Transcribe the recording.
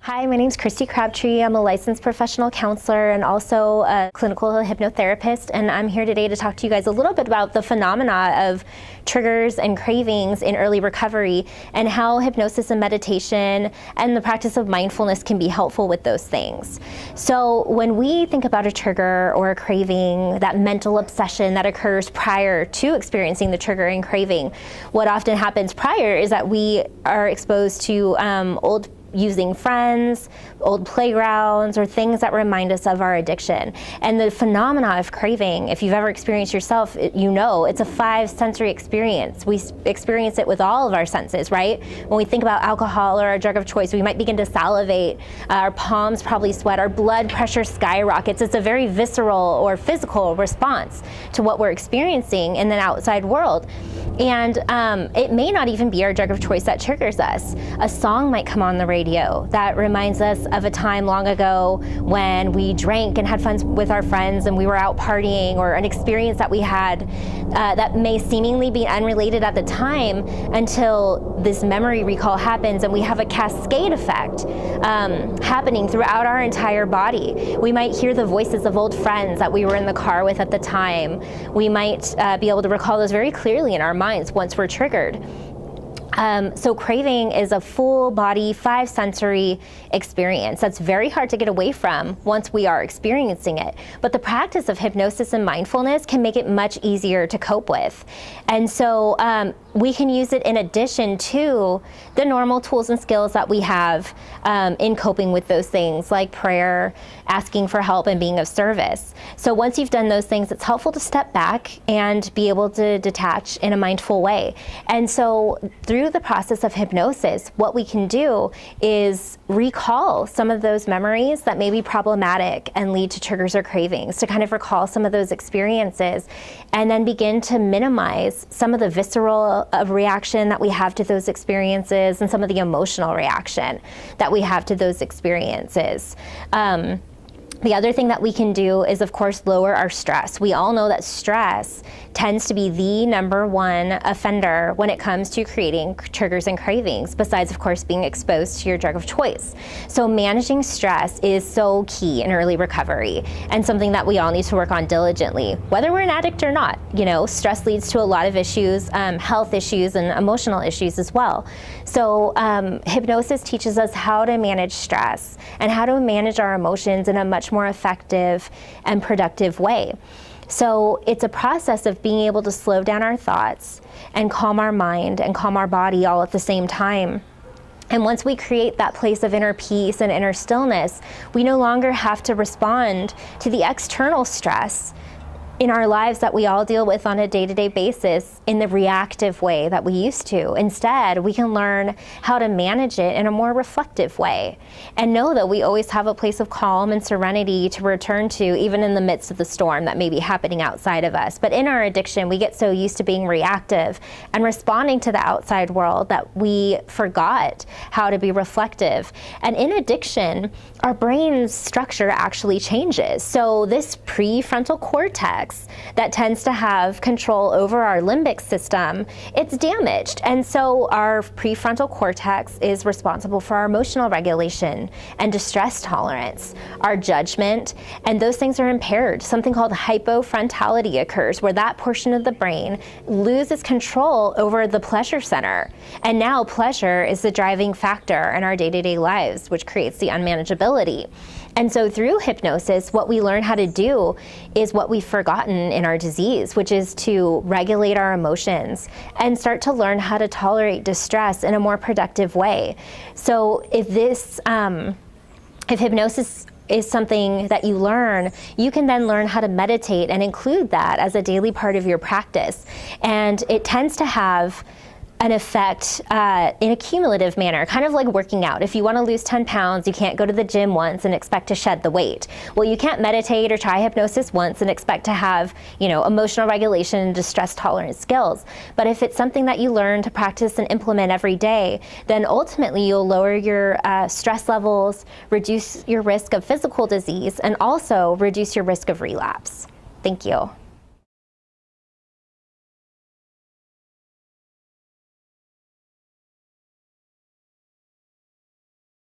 Hi, my name is Christy Crabtree. I'm a licensed professional counselor and also a clinical hypnotherapist, and I'm here today to talk to you guys a little bit about the phenomena of triggers and cravings in early recovery and how hypnosis and meditation and the practice of mindfulness can be helpful with those things. So when we think about a trigger or a craving, that mental obsession that occurs prior to experiencing the trigger and craving, what often happens prior is that we are exposed to old using friends, old playgrounds, or things that remind us of our addiction. And the phenomena of craving, if you've ever experienced yourself, you know it's a 5 sensory experience. We experience it with all of our senses, right? When we think about alcohol or our drug of choice, we might begin to salivate, our palms probably sweat, our blood pressure skyrockets. It's a very visceral or physical response to what we're experiencing in the outside world. And it may not even be our drug of choice that triggers us. A song might come on the radio that reminds us of a time long ago when we drank and had fun with our friends and we were out partying, or an experience that we had that may seemingly be unrelated at the time until this memory recall happens, and we have a cascade effect happening throughout our entire body. We might hear the voices of old friends that we were in the car with at the time. We might be able to recall those very clearly in our minds once we're triggered. So craving is a full body, 5 sensory experience that's very hard to get away from once we are experiencing it. But the practice of hypnosis and mindfulness can make it much easier to cope with. And so we can use it in addition to the normal tools and skills that we have in coping with those things, like prayer, asking for help, and being of service. So once you've done those things, it's helpful to step back and be able to detach in a mindful way. And so through the process of hypnosis, what we can do is recall some of those memories that may be problematic and lead to triggers or cravings, to kind of recall some of those experiences, and then begin to minimize some of the visceral reaction that we have to those experiences and some of the emotional reaction that we have to those experiences. The other thing that we can do is, of course, lower our stress. We all know that stress tends to be the #1 offender when it comes to creating triggers and cravings, besides, of course, being exposed to your drug of choice. So managing stress is so key in early recovery, and something that we all need to work on diligently, whether we're an addict or not. You know, stress leads to a lot of issues, health issues and emotional issues as well. So hypnosis teaches us how to manage stress and how to manage our emotions in a much more effective and productive way. So it's a process of being able to slow down our thoughts and calm our mind and calm our body all at the same time. And once we create that place of inner peace and inner stillness, we no longer have to respond to the external stress in our lives that we all deal with on a day-to-day basis in the reactive way that we used to. Instead, we can learn how to manage it in a more reflective way and know that we always have a place of calm and serenity to return to, even in the midst of the storm that may be happening outside of us. But in our addiction, we get so used to being reactive and responding to the outside world that we forgot how to be reflective. And in addiction, our brain's structure actually changes. So this prefrontal cortex that tends to have control over our limbic system, it's damaged. And so our prefrontal cortex is responsible for our emotional regulation and distress tolerance, our judgment, and those things are impaired. Something called hypofrontality occurs, where that portion of the brain loses control over the pleasure center. And now pleasure is the driving factor in our day-to-day lives, which creates the unmanageability. And so through hypnosis, what we learn how to do is what we've forgotten in our disease, which is to regulate our emotions and start to learn how to tolerate distress in a more productive way. So if hypnosis is something that you learn, you can then learn how to meditate and include that as a daily part of your practice. And it tends to have an effect in a cumulative manner, kind of like working out. If you want to lose 10 pounds, you can't go to the gym once and expect to shed the weight. Well, you can't meditate or try hypnosis once and expect to have, you know, emotional regulation and distress tolerance skills. But if it's something that you learn to practice and implement every day, then ultimately you'll lower your stress levels, reduce your risk of physical disease, and also reduce your risk of relapse. Thank you.